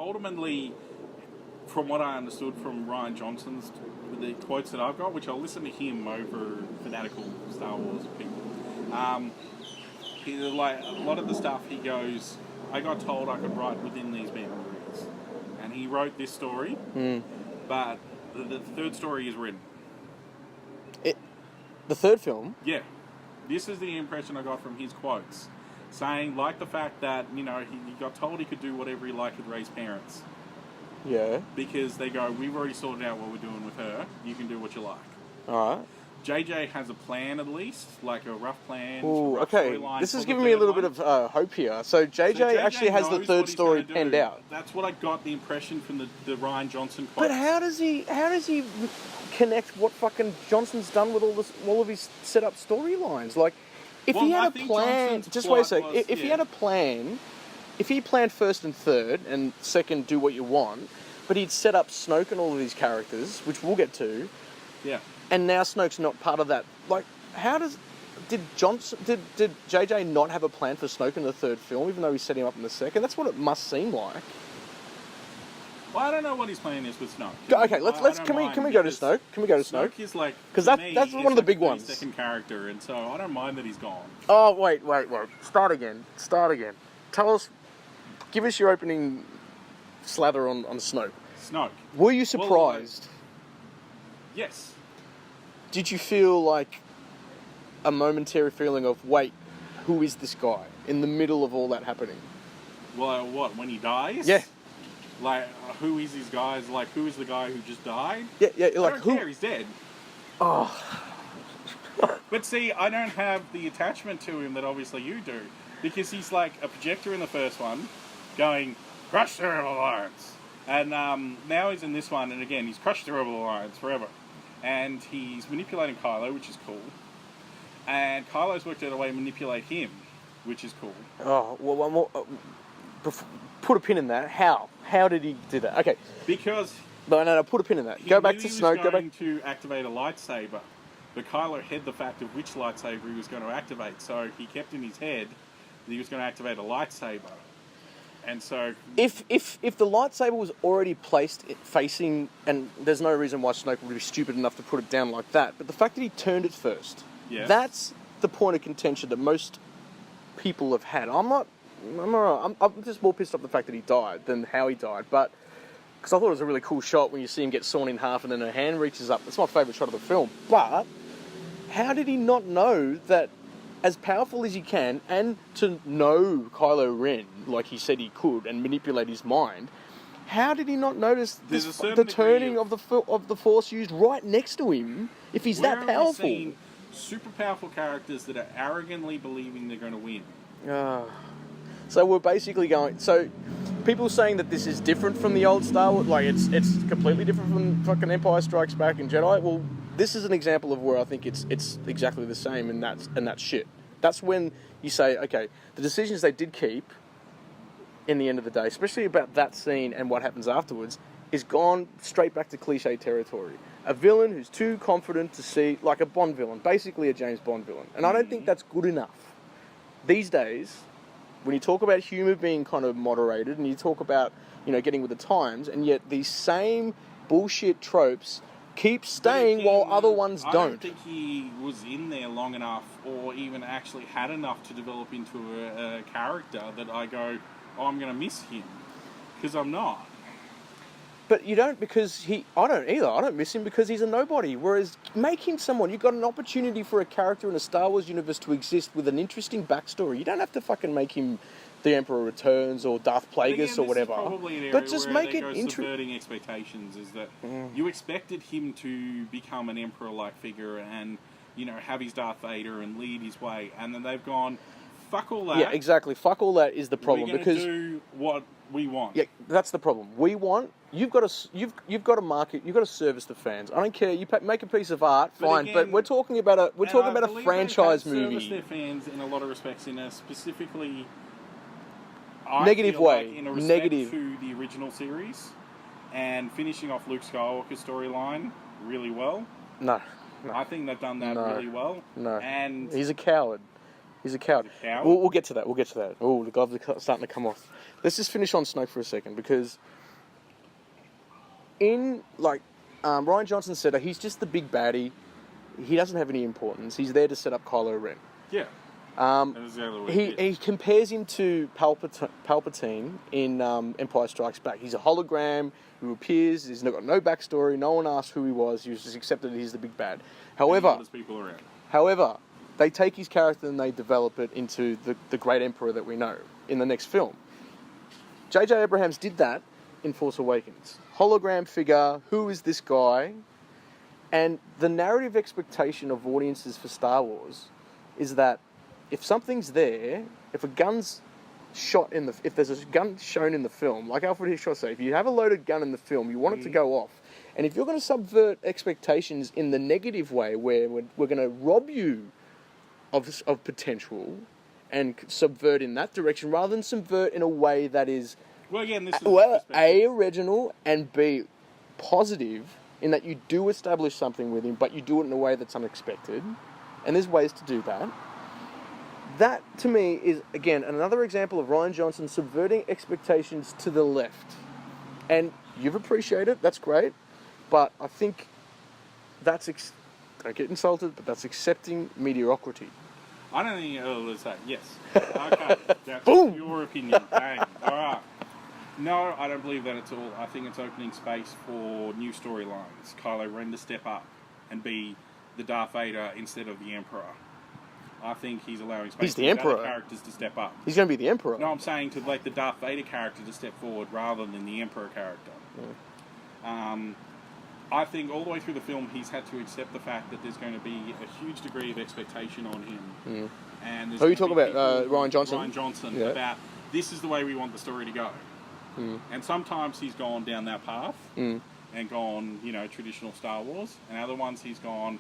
ultimately, from what I understood from Rian Johnson's, the quotes that I've got, which I'll listen to him over fanatical Star Wars people. Like a lot of the stuff he goes, I got told I could write within these boundaries, and he wrote this story, but the third story is written. The third film? Yeah, this is the impression I got from his quotes, saying like the fact that he got told he could do whatever he liked with Rey's parents. Yeah. Because they go, we've already sorted out what we're doing with her. You can do what you like. All right. JJ has a plan at least, like a rough plan. Ooh, okay. This is giving me a little bit of hope here. So JJ actually has the third story penned out. That's what I got the impression from the Rian Johnson quote. But how does he connect what fucking Johnson's done with all of his set up storylines? Like, if he had a plan, just wait a sec. If he had a plan, if he planned first and third, and second, do what you want, but he'd set up Snoke and all of these characters, which we'll get to. Yeah. And now Snoke's not part of that. Like, did JJ not have a plan for Snoke in the third film, even though he set him up in the second? That's what it must seem like. Well, I don't know what his plan is with Snoke. Okay, can we go to Snoke? Can we go to Snoke? Snoke is like, because that's one of the big ones. Second character, and so I don't mind that he's gone. Oh wait. Start again. Tell us. Give us your opening slather on Snoke. Snoke. Were you surprised? Yes. Did you feel like a momentary feeling of, wait, who is this guy in the middle of all that happening? Well, what, when he dies? Yeah. Like, who is these guys? Like, who is the guy who just died? Yeah, like, I don't care, he's dead. Oh. But see, I don't have the attachment to him that obviously you do. Because he's like a projector in the first one, going, crush the Rebel Alliance. And now he's in this one, and again, he's crushed the Rebel Alliance forever. And he's manipulating Kylo, which is cool. And Kylo's worked out a way to manipulate him, which is cool. Oh, well, one more. Put a pin in that. How? How did he do that? Okay. Because... No, put a pin in that. Go back to Snoke. He was going to activate a lightsaber, but Kylo hid the fact of which lightsaber he was going to activate. So he kept in his head that he was going to activate a lightsaber. And so... If the lightsaber was already placed facing... And there's no reason why Snoke would be stupid enough to put it down like that. But the fact that he turned it first... Yes. That's the point of contention that most people have had. I'm just more pissed off the fact that he died than how he died. But... Because I thought it was a really cool shot when you see him get sawn in half and then her hand reaches up. That's my favourite shot of the film. But... How did he not know that... As powerful as he can, and to know Kylo Ren, like he said he could, and manipulate his mind, how did he not notice the turning of the Force used right next to him if he's that powerful? We've seen super powerful characters that are arrogantly believing they're going to win. So we're basically going... So people saying that this is different from the old Star Wars, like it's completely different from fucking Empire Strikes Back and Jedi. Well, this is an example of where I think it's exactly the same, and that's shit. That's when you say, okay, the decisions they did keep in the end of the day, especially about that scene and what happens afterwards, is gone straight back to cliche territory. A villain who's too confident to see, like a Bond villain, basically a James Bond villain. And I don't think that's good enough. These days, when you talk about humour being kind of moderated, and you talk about, getting with the times, and yet these same bullshit tropes keep staying while other ones don't. I don't think he was in there long enough or even actually had enough to develop into a character that I go, oh, I'm going to miss him. Because I'm not. But you don't, because I don't either. I don't miss him because he's a nobody. Whereas, make him someone. You've got an opportunity for a character in a Star Wars universe to exist with an interesting backstory. You don't have to fucking make him The Emperor Returns or Darth Plagueis or whatever. But just make it interesting. Subverting expectations is that you expected him to become an Emperor-like figure and, have his Darth Vader and lead his way. And then they've gone, fuck all that. Yeah, exactly. Fuck all that is the problem. We're going to do what we want. Yeah, that's the problem. You've got to market. You've got to service the fans. I don't care. You make a piece of art, fine. But we're talking about a franchise movie. Service their fans in a lot of respects, in a specifically negative way. Like in a respect to the original series, and finishing off Luke Skywalker's storyline really well. No. I think they've done that really well. No. And he's a coward. He's a coward. He's a coward? We'll get to that. We'll get to that. Oh, the gloves are starting to come off. Let's just finish on Snoke for a second, because Rian Johnson said, he's just the big baddie. He doesn't have any importance. He's there to set up Kylo Ren. Yeah. He compares him to Palpatine in Empire Strikes Back. He's a hologram who appears. He's got no backstory. No one asked who he was. He was just accepted that he's the big bad. However, they take his character and they develop it into the great Emperor that we know in the next film. J.J. Abrams did that in Force Awakens. Hologram figure, who is this guy? And the narrative expectation of audiences for Star Wars is that if something's there, if there's a gun shown in the film, like Alfred Hitchcock said, if you have a loaded gun in the film, you want it to go off. And if you're going to subvert expectations in the negative way, where we're going to rob you of potential and subvert in that direction, rather than subvert in a way that is, A, original, and B, positive, in that you do establish something with him, but you do it in a way that's unexpected. And there's ways to do that. That, to me, is, again, another example of Rian Johnson subverting expectations to the left. And you've appreciated it, that's great. But I think don't get insulted, but that's accepting mediocrity. I don't think it's that. Yes. Okay. That's Boom! Your opinion. Bang. All right. No, I don't believe that at all. I think it's opening space for new storylines. Kylo Ren to step up and be the Darth Vader instead of the Emperor. I think he's allowing space for other characters to step up. He's going to be the Emperor. No, I'm saying to the Darth Vader character to step forward rather than the Emperor character. Yeah. I think all the way through the film he's had to accept the fact that there's going to be a huge degree of expectation on him. Mm. And you talking about Rian Johnson? Rian Johnson, about this is the way we want the story to go. Mm. And sometimes he's gone down that path and gone, traditional Star Wars. And other ones he's gone,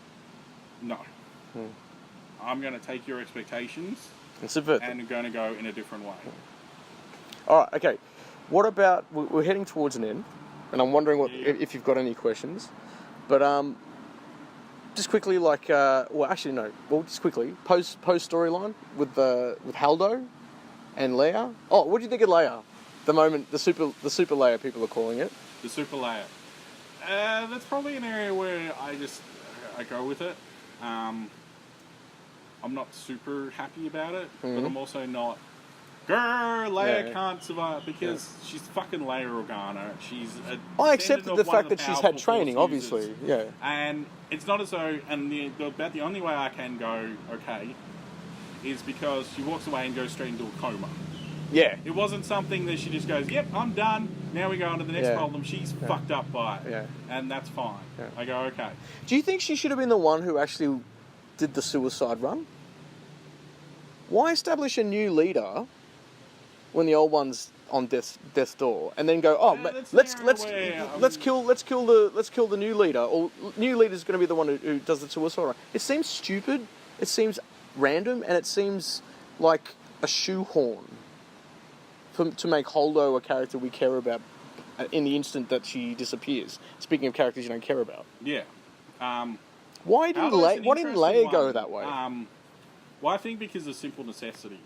no. Mm. I'm going to take your expectations and subvert them. And I'm going to go in a different way. All right, okay. What about, we're heading towards an end, and I'm wondering if you've got any questions. But just quickly, just quickly, post storyline with Haldo and Leia. Oh, what do you think of Leia? The super Leia, people are calling it. The super Leia. That's probably an area where I go with it. I'm not super happy about it, but I'm also not. Grrr, Leia can't survive because she's fucking Leia Organa. I accepted the fact that she's had training, obviously. Yeah. And it's not as though, about the only way I can go okay is because she walks away and goes straight into a coma. Yeah. It wasn't something that she just goes, yep, I'm done. Now we go on to the next problem. She's fucked up by it. Yeah. And that's fine. Yeah. I go, okay. Do you think she should have been the one who actually did the suicide run? Why establish a new leader when the old one's on death's door, and then go, let's kill the new leader, or new leader's going to be the one who does the suicide run? It seems stupid. It seems random, and it seems like a shoehorn to make Holdo a character we care about in the instant that she disappears. Speaking of characters you don't care about. Yeah. Why didn't Leia go that way? Well, I think because of simple necessity.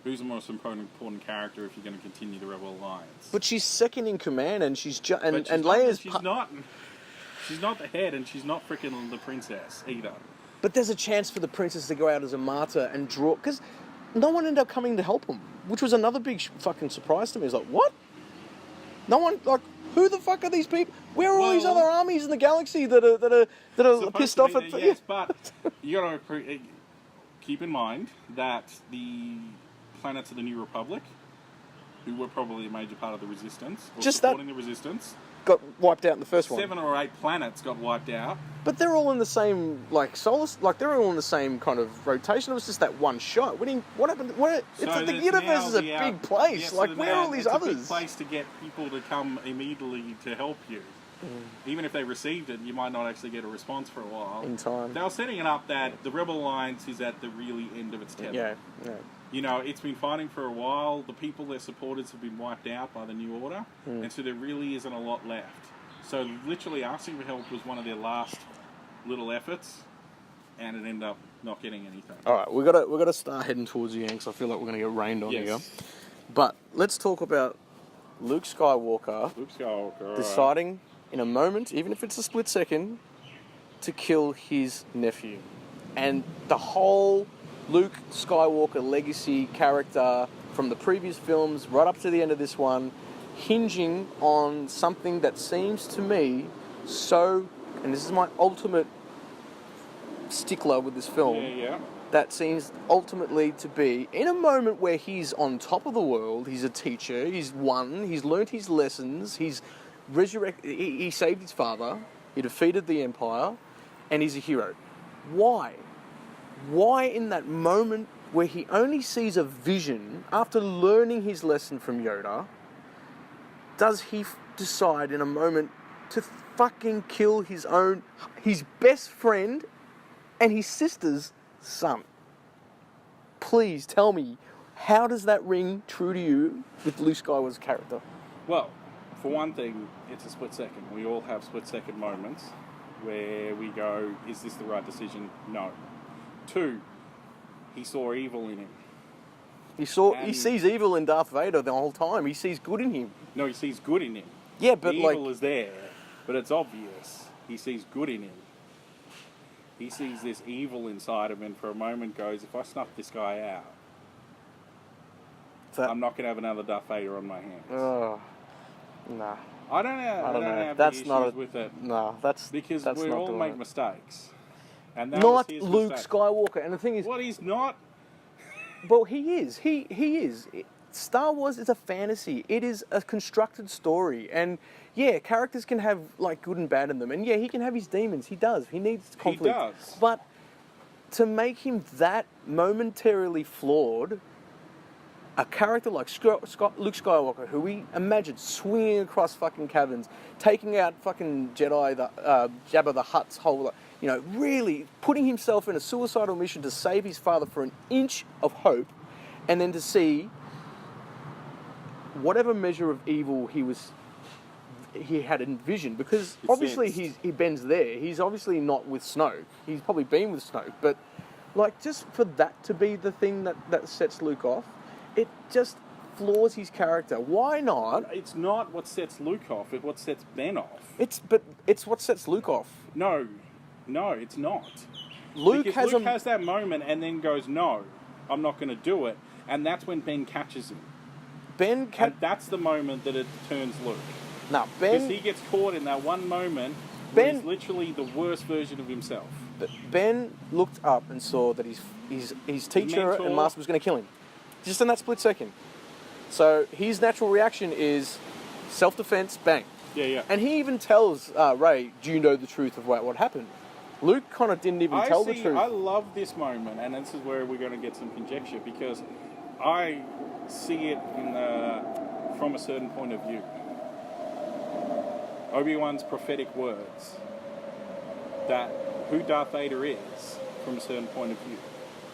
Who's the most important character if you're going to continue the Rebel Alliance? But she's second in command, and she's Leia's. She's not the head, and she's not freaking the princess either. But there's a chance for the princess to go out as a martyr and draw, because no one ended up coming to help them, which was another big fucking surprise to me. It's like, what? No one, who the fuck are these people? Where are all these other armies in the galaxy that are pissed off at? Yes, but you got to keep in mind that the planets of the New Republic, who were probably a major part of the Resistance, or supporting the Resistance, got wiped out in the first one. 7 or 8 planets got wiped out. But they're all in the same, they're all in the same kind of rotation. It was just that one shot. What happened? The universe is a big place. Where are all these others? It's a big place to get people to come immediately to help you. Even if they received it, you might not actually get a response for a while. In time. They were setting it up that the Rebel Alliance is at the really end of its tether. Yeah. It's been fighting for a while. The people, their supporters, have been wiped out by the New Order. And so there really isn't a lot left. So literally asking for help was one of their last little efforts. and it ended up not getting anything. All right, we gotta start heading towards the end because I feel like we're gonna get rained on here. But let's talk about Luke Skywalker. Deciding in a moment, even if it's a split second, to kill his nephew, and the whole Luke Skywalker legacy character from the previous films right up to the end of this one, hinging on something that seems to me so, and this is my ultimate stickler with this film, that seems ultimately to be, in a moment where he's on top of the world, he's a teacher, he's won, he's learnt his lessons, he's resurrected, he saved his father, he defeated the Empire, and he's a hero. Why? Why in that moment where he only sees a vision, after learning his lesson from Yoda, does he decide in a moment to fucking kill his best friend and his sister's son? Please tell me, how does that ring true to you with Luke Skywalker's character? Well, for one thing, it's a split second. We all have split second moments where we go, is this the right decision? No. 2, he saw evil in him. He sees evil in Darth Vader the whole time. He sees good in him. No, he sees good in him. Yeah, but the evil is there, but it's obvious. He sees good in him. He sees this evil inside him, and for a moment goes, if I snuff this guy out, I'm not going to have another Darth Vader on my hands. Oh, nah. I don't have that's the not issues with it. No, because that's we not all make mistakes. And that not was his Luke mistake. Skywalker. And the thing is, what, he's not? Well, he is. He is. Star Wars is a fantasy. It is a constructed story. And yeah, characters can have like good and bad in them. And yeah, he can have his demons. He does. He needs conflict. He does. But to make him that momentarily flawed, a character like Luke Skywalker, who we imagine swinging across fucking caverns, taking out fucking Jedi, Jabba the Hutt's whole, really putting himself in a suicidal mission to save his father for an inch of hope, and then to see whatever measure of evil he had envisioned, because obviously he bends there. He's obviously not with Snoke. He's probably been with Snoke, but like just for that to be the thing that sets Luke off, it just floors his character. Why not? It's not what sets Luke off. It's what sets Ben off. It's what sets Luke off. No, it's not. Luke has that moment and then goes, no, I'm not going to do it. And that's when Ben catches him. And that's the moment that it turns Luke. No, Ben... Because he gets caught in that one moment where he's literally the worst version of himself. Ben looked up and saw that his teacher and master was going to kill him. Just in that split second. So his natural reaction is self-defense, bang. Yeah. And he even tells Rey, do you know the truth of what happened? Luke kind of didn't even tell the truth. I love this moment, and this is where we're going to get some conjecture, because I see it from a certain point of view. Obi-Wan's prophetic words, that who Darth Vader is from a certain point of view.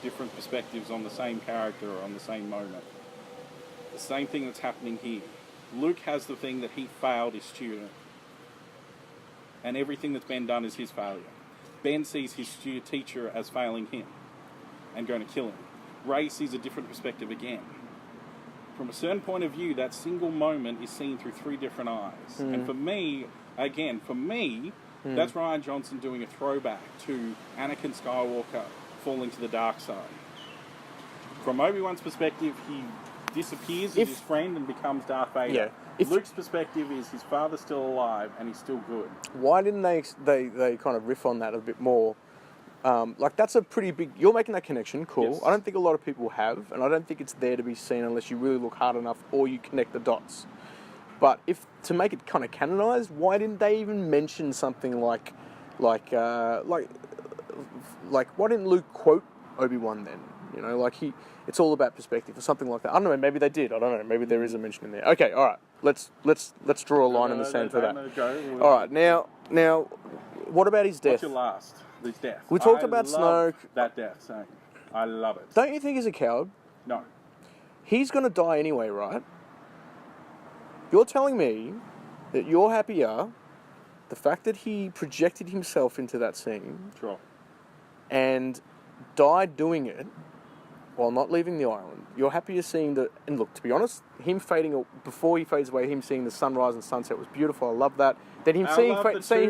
Different perspectives on the same character or on the same moment. The same thing that's happening here. Luke has the thing that he failed his student. And everything that's been done is his failure. Ben sees his teacher as failing him and going to kill him. Rey sees a different perspective again. From a certain point of view, that single moment is seen through 3 different eyes. And for me, that's Rian Johnson doing a throwback to Anakin Skywalker falling to the dark side. From Obi-Wan's perspective, he disappears as his friend and becomes Darth Vader. Yeah. Luke's perspective is his father's still alive and he's still good. Why didn't they kind of riff on that a bit more? That's a pretty big... You're making that connection, cool. Yes. I don't think a lot of people have, and I don't think it's there to be seen unless you really look hard enough or you connect the dots. But to make it kind of canonized, why didn't they even mention something like why didn't Luke quote Obi-Wan then? It's all about perspective or something like that. I don't know. Maybe they did. I don't know. Maybe there is a mention in there. Okay, all right. Let's draw a line in the sand for that. All right. Now, what about his death? What's your last? His death. We talked about Snoke. That death scene. I love it. Don't you think he's a coward? No. He's going to die anyway, right? You're telling me that you're happier the fact that he projected himself into that scene. Sure. and died doing it while not leaving the island, you're happier seeing the... And look, to be honest, him fading... Before he fades away, him seeing the sunrise and sunset was beautiful. I love that. Then him seeing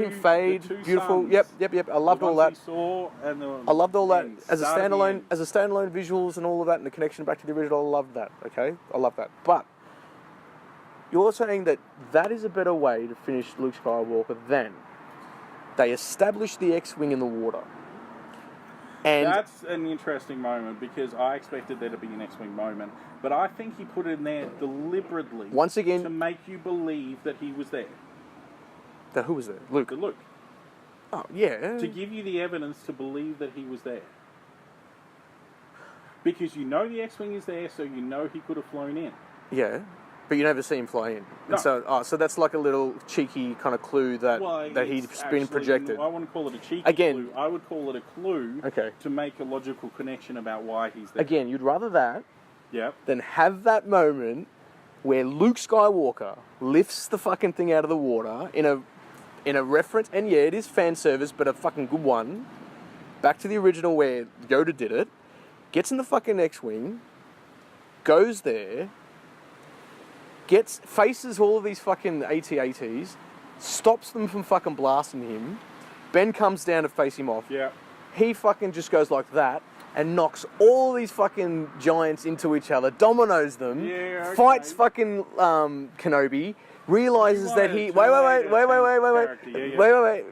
him fade, beautiful. Suns. Yep. I loved all that. I loved all that as a standalone visuals and all of that, and the connection back to the original. I loved that. Okay, I love that. But you're saying that is a better way to finish Luke Skywalker than they established the X-wing in the water. And that's an interesting moment because I expected there to be an X-wing moment, but I think he put it in there deliberately. Once again, to make you believe that he was there. Who was there? Luke. Luke. Oh yeah. To give you the evidence to believe that he was there. Because you know the X-wing is there, so you know he could have flown in. Yeah. But you never see him fly in. No. And so that's like a little cheeky kind of clue that he's been projected. I wouldn't call it a cheeky clue. I would call it a clue to make a logical connection about why he's there. Again, you'd rather that than have that moment where Luke Skywalker lifts the fucking thing out of the water in a reference, and yeah, it is fan service, but a fucking good one, back to the original where Yoda did it, gets in the fucking X-wing, goes there, faces all of these fucking AT-ATs, stops them from fucking blasting him. Ben comes down to face him off. Yeah. He fucking just goes like that and knocks all these fucking giants into each other, dominoes them, fights fucking Kenobi, realizes that he... Wait.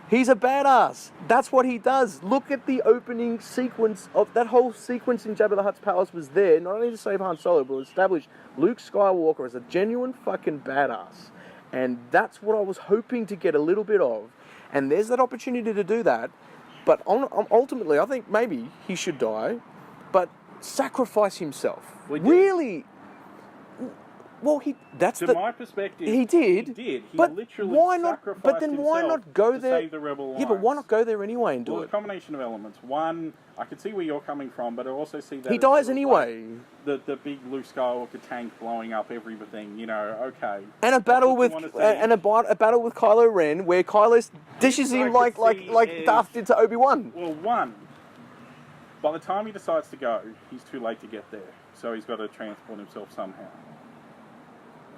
He's a badass. That's what he does. Look at the opening sequence of... That whole sequence in Jabba the Hutt's palace was there, not only to save Han Solo, but to establish Luke Skywalker as a genuine fucking badass. And that's what I was hoping to get a little bit of. And there's that opportunity to do that. But ultimately, I think maybe he should die, but sacrifice himself. Really... Well, my perspective, he did. He did. He but literally why not? sacrificed But then why not go to there? Save the Rebel Alliance. Yeah, but why not go there anyway and do Well, it? a combination of elements. One, I can see where you're coming from, but I also see that he dies anyway. Like the big Luke Skywalker tank blowing up everything. You know, okay. And a battle with a battle with Kylo Ren, where Kylo dishes him like Darth did to Obi-Wan. Well, by the time he decides to go, he's too late to get there, so he's got to transport himself somehow.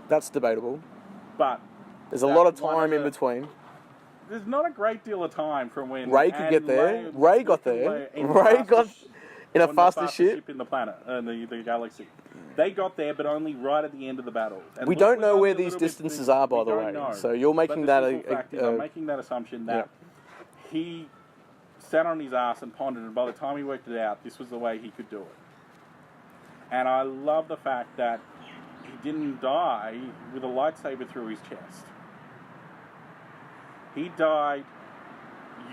That's debatable. But there's a lot of time in between. There's not a great deal of time from when Ray could get there. Ray got there. Ray got in a faster ship in the planet, the galaxy. They got there, but only right at the end of the battle. And we don't know where these distances are, by the way. So you're making that I'm making that assumption that he sat on his ass and pondered, and by the time he worked it out, this was the way he could do it. And I love the fact that he didn't die with a lightsaber through his chest. He died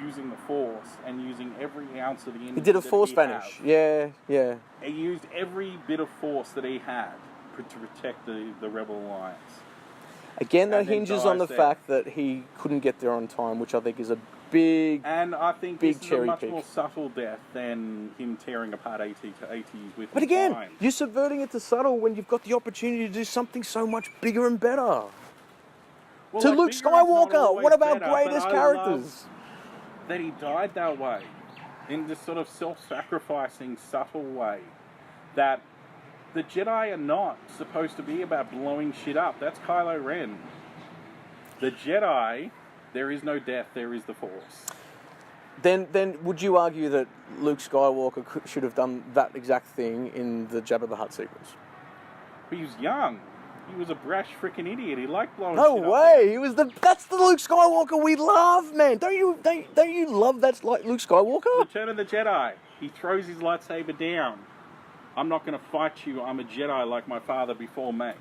using the Force and using every ounce of the energy. He did a Force vanish. Yeah. He used every bit of Force that he had to protect the Rebel Alliance. Again, that hinges on the fact that he couldn't get there on time, which I think is a big, and I think big this is a much pick. more subtle death than him tearing apart AT to ATs with. But again, time. You're subverting it to subtle when you've got the opportunity to do something so much bigger and better. Well, to Luke Skywalker, one of our greatest characters. That he died that way, in this sort of self-sacrificing, subtle way, that the Jedi are not supposed to be about blowing shit up. That's Kylo Ren. The Jedi, there is no death, there is the Force. Then would you argue that Luke Skywalker should have done that exact thing in the Jabba the Hutt sequence? He was young. He was a brash freaking idiot. He liked blowing no shit way. Up. That's the Luke Skywalker we love, man. Don't you love that like Luke Skywalker? Return of the Jedi. He throws his lightsaber down. I'm not going to fight you. I'm a Jedi like my father before me.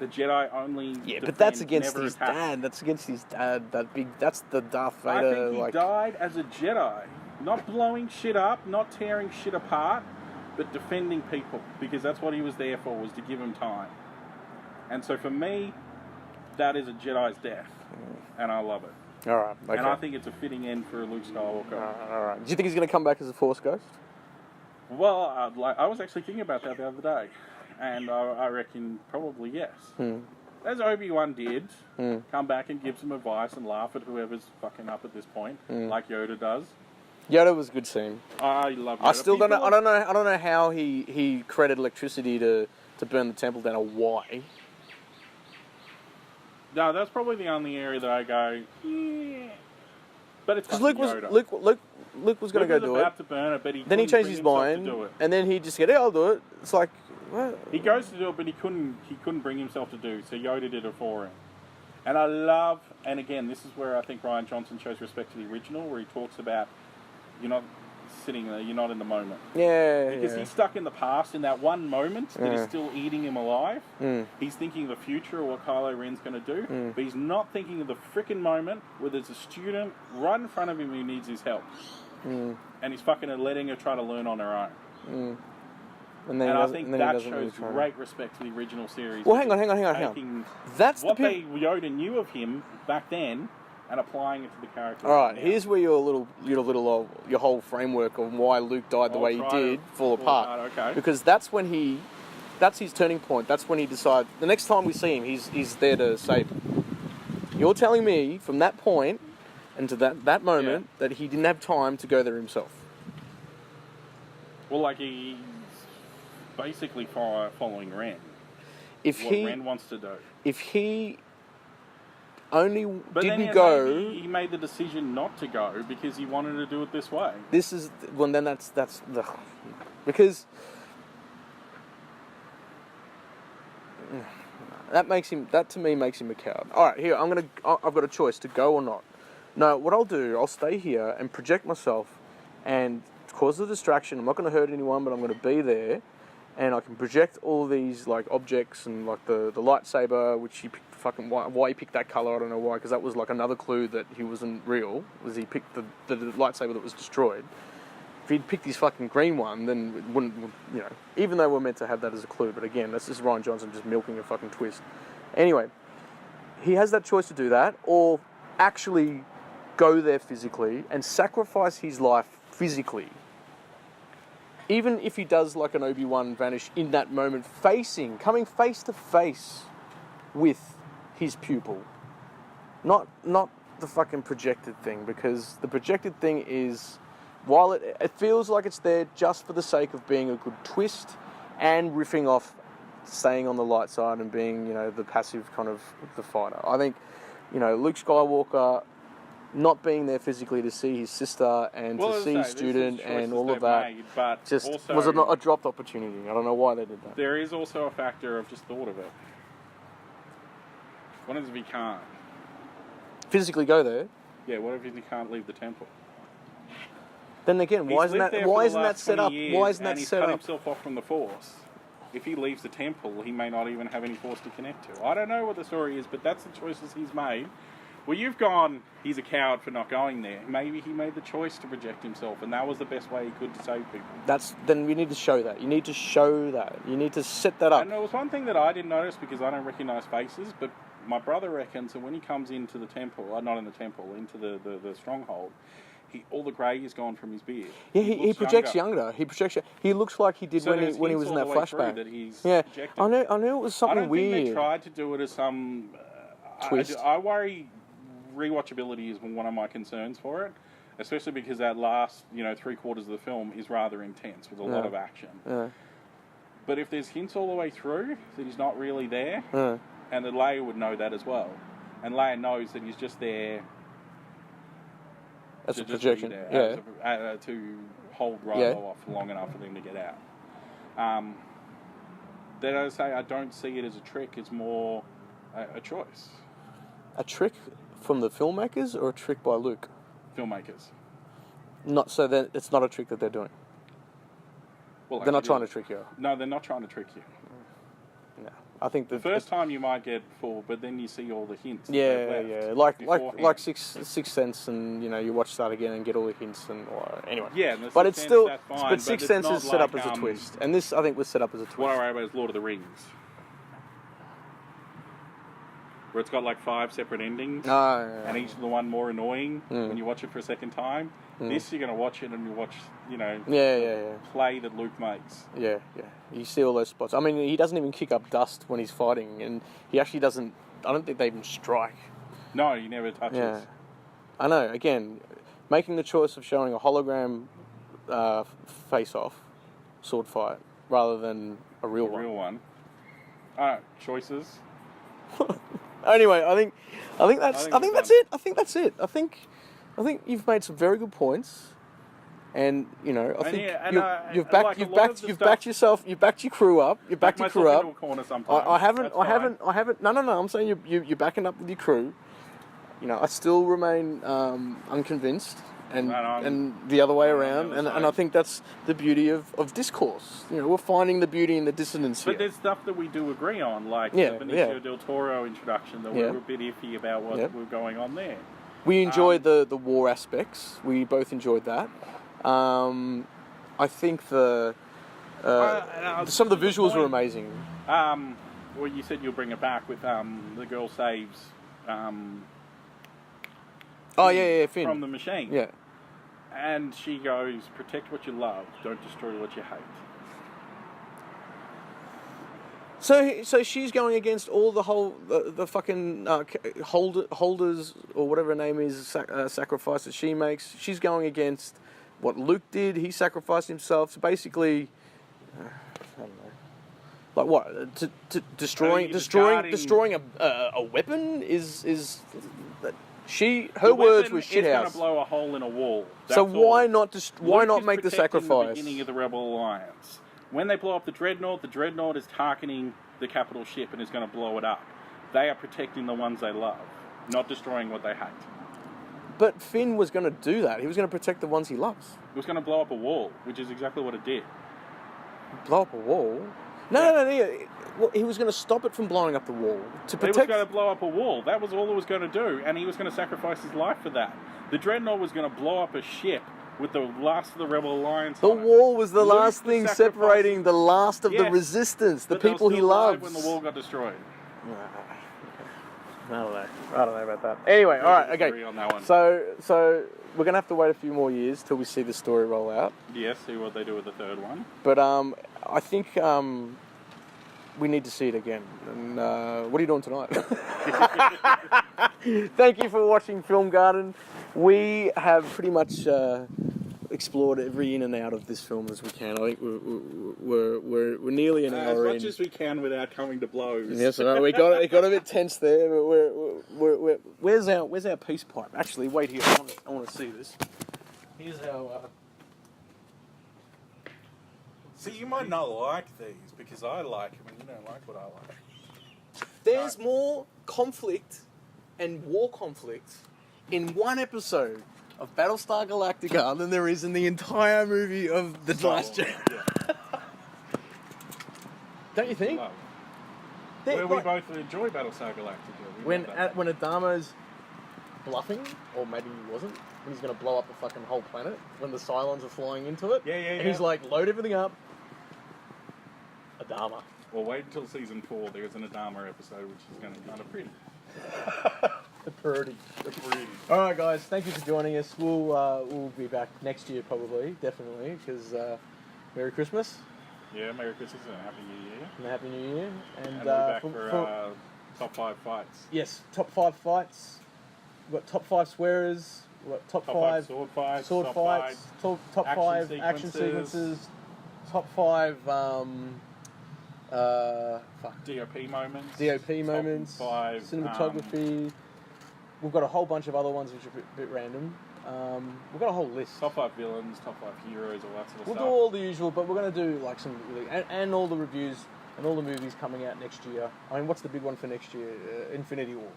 The Jedi only. Yeah, but that's against his dad. That's against his dad. That's the Darth Vader. I think he died as a Jedi, not blowing shit up, not tearing shit apart, but defending people, because that's what he was there for, was to give him time. And so for me, that is a Jedi's death, and I love it. All right, okay. And I think it's a fitting end for Luke Skywalker. All right. Do you think he's going to come back as a Force ghost? Well, I was actually thinking about that the other day, and I reckon probably yes. As Obi-Wan did, come back and give some advice and laugh at whoever's fucking up at this point, like Yoda does. Yoda was a good scene. I love Yoda. I still don't know. I don't know how he created electricity to burn the temple down, or why. No, that's probably the only area that I go, yeah. But it's Because Yoda. Luke was going to go do it. About to burn it, but Then he changed his mind, and then he just said, "Yeah, I'll do it." It's like, what? He goes to do it, but he couldn't bring himself to do. So Yoda did it for him. And I love, and again, this is where I think Rian Johnson shows respect to the original, where he talks about you're not sitting there, you're not in the moment. Yeah, because he's stuck in the past in that one moment that is still eating him alive. He's thinking of the future or what Kylo Ren's going to do, but he's not thinking of the frickin' moment where there's a student right in front of him who needs his help, and he's fucking letting her try to learn on her own. And I think that shows great respect to the original series. Well, hang on. That's what Yoda knew of him back then and applying it to the character. All right, here's where your whole framework of why Luke died the way he did fall apart. Okay. Because that's his turning point. That's when he decides. The next time we see him, he's there to save him. You're telling me from that point and to that moment that he didn't have time to go there himself. Well, like he's basically following Ren. Ren wants to do. If he only but didn't then go, he made the decision not to go because he wanted to do it this way. Then that's the because that to me makes him a coward. All right, here I've got a choice to go or not. No, what I'll do, I'll stay here and project myself and cause the distraction. I'm not going to hurt anyone, but I'm going to be there. And I can project all these like objects and like the lightsaber, which he picked why he picked that color, I don't know why, because that was like another clue that he wasn't real. Was he picked the lightsaber that was destroyed? If he'd picked his fucking green one, then it wouldn't, even though we're meant to have that as a clue. But again, that's just Rian Johnson just milking a fucking twist. Anyway, he has that choice to do that, or actually go there physically and sacrifice his life physically. Even if he does like an Obi-Wan vanish in that moment, coming face to face with his pupil. Not the fucking projected thing, because the projected thing is, while it feels like it's there just for the sake of being a good twist and riffing off staying on the light side and being, the passive kind of the fighter. I think, Luke Skywalker not being there physically to see his sister and to see his student and all of that just also, was a dropped opportunity. I don't know why they did that. There is also a factor of just thought of it. What if he can't? Physically go there? Yeah, what if he can't leave the temple? Then again, why isn't that set up? Why isn't that set up? He's cut himself off from the Force. If he leaves the temple, he may not even have any Force to connect to. I don't know what the story is, but that's the choices he's made. Well, you've gone, he's a coward for not going there. Maybe he made the choice to project himself, and that was the best way he could to save people. Then we need to show that. You need to show that. You need to set that up. And there was one thing that I didn't notice because I don't recognise faces, but my brother reckons that when he comes into the temple, not in the temple, into the stronghold, all the grey is gone from his beard. Yeah, he projects younger. He looks like he did when he was in that flashback. That he's projected. I knew it was something weird. I don't think they tried to do it as some twist. I worry rewatchability is one of my concerns for it, especially because that last 3/4 of the film is rather intense with a lot of action. But if there's hints all the way through that he's not really there, and that Leia would know that as well, and Leia knows that he's just there as a projection, to hold Rilo off long enough for them to get out. Then I say I don't see it as a trick. It's more a choice. A trick from the filmmakers or a trick by Luke? Filmmakers. It's not a trick that they're doing. Well, they're not trying to trick you. No, they're not trying to trick you. No, I think the first time you might get fooled, but then you see all the hints. Like Sixth Sense, and you watch that again and get all the hints and anyway. Yeah, but it's still. But Sixth Sense is set up as a twist, and this I think was set up as a twist. What I worry about is Lord of the Rings, where it's got like 5 separate endings, and each of the one more annoying when you watch it for a second time. This you're going to watch it and you watch, play that Luke makes. Yeah. You see all those spots. I mean, he doesn't even kick up dust when he's fighting, and he actually doesn't. I don't think they even strike. No, he never touches. Yeah. I know. Again, making the choice of showing a hologram face-off sword fight rather than a real one. Real one. Choices. Anyway, I think that's it. I think that's it. I think you've made some very good points, and you know I think you've backed yourself. You've backed your crew up. You've backed your crew up. Into a corner sometimes. I haven't. No. I'm saying you're backing up with your crew. You know, I still remain unconvinced. And the other way around, and I think that's the beauty of discourse. You know, we're finding the beauty in the dissonance here. But there's stuff that we do agree on, like the Benicio del Toro introduction, that we were a bit iffy about what was going on there. We enjoyed the war aspects. We both enjoyed that. I think some of the visuals were amazing. Well, you said you'll bring it back with the girl saves. Finn. From the machine. Yeah. And she goes, protect what you love, don't destroy what you hate. So she's going against all the fucking holders or whatever her name is sacrifice that she makes. She's going against what Luke did. He sacrificed himself. So basically, I don't know, like what destroying a weapon is. Her words were shithouse. It's going to blow a hole in a wall. So why not make the sacrifice? The beginning of the Rebel Alliance. When they blow up the Dreadnought is targeting the capital ship and is going to blow it up. They are protecting the ones they love, not destroying what they hate. But Finn was going to do that. He was going to protect the ones he loves. It was going to blow up a wall, which is exactly what it did. Blow up a wall? No. Well, he was going to stop it from blowing up the wall to protect. He was going to blow up a wall. That was all it was going to do, and he was going to sacrifice his life for that. The Dreadnought was going to blow up a ship with the last of the Rebel Alliance. The wall was the last thing separating the last of the resistance, the people he loves. When the wall got destroyed. I don't know about that. Anyway, all right, okay. Agree on that one. So we're going to have to wait a few more years till we see the story roll out. Yes, see what they do with the third one. But I think we need to see it again. And what are you doing tonight? Thank you for watching Film Garden. We have pretty much explored every in and out of this film as we can. I think we're nearly an hour in. As much as we can without coming to blows. Yes, I know. It got a bit tense there. But where's our peace pipe? Actually, wait here. I want to see this. Here's our. See, you might not like these because I like them and you don't like what I like. There's more conflict and war conflict in one episode of Battlestar Galactica than there is in the entire movie of The Last Jedi. Yeah. Don't you think? We both enjoy Battlestar Galactica. When Adama's bluffing, or maybe he wasn't, when he's going to blow up the fucking whole planet, when the Cylons are flying into it. And he's like, load everything up. Adama. Well, wait until season 4. There's an Adama episode, which is going to be kind of pretty. The pretty. All right, guys. Thank you for joining us. We'll be back next year, probably, definitely, because Merry Christmas. Yeah, Merry Christmas and Happy New Year. And Happy New Year. And we'll be back for top 5 fights. Yes, top 5 fights. We've got top 5 swearers. We've got top 5 sword fights. Top 5 action sequences. Top 5 DOP moments. Top 5 cinematography. We've got a whole bunch of other ones which are a bit random. We've got a whole list. Top 5 villains, top 5 heroes, all that sort of stuff. We'll do all the usual, but we're going to do like some really and all the reviews and all the movies coming out next year. I mean, what's the big one for next year? Infinity War.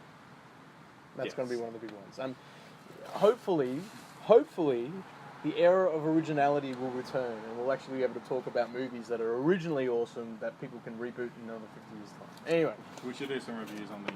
That's going to be one of the big ones. And hopefully, the era of originality will return, and we'll actually be able to talk about movies that are originally awesome that people can reboot in another 50 years' time. Anyway, we should do some reviews on the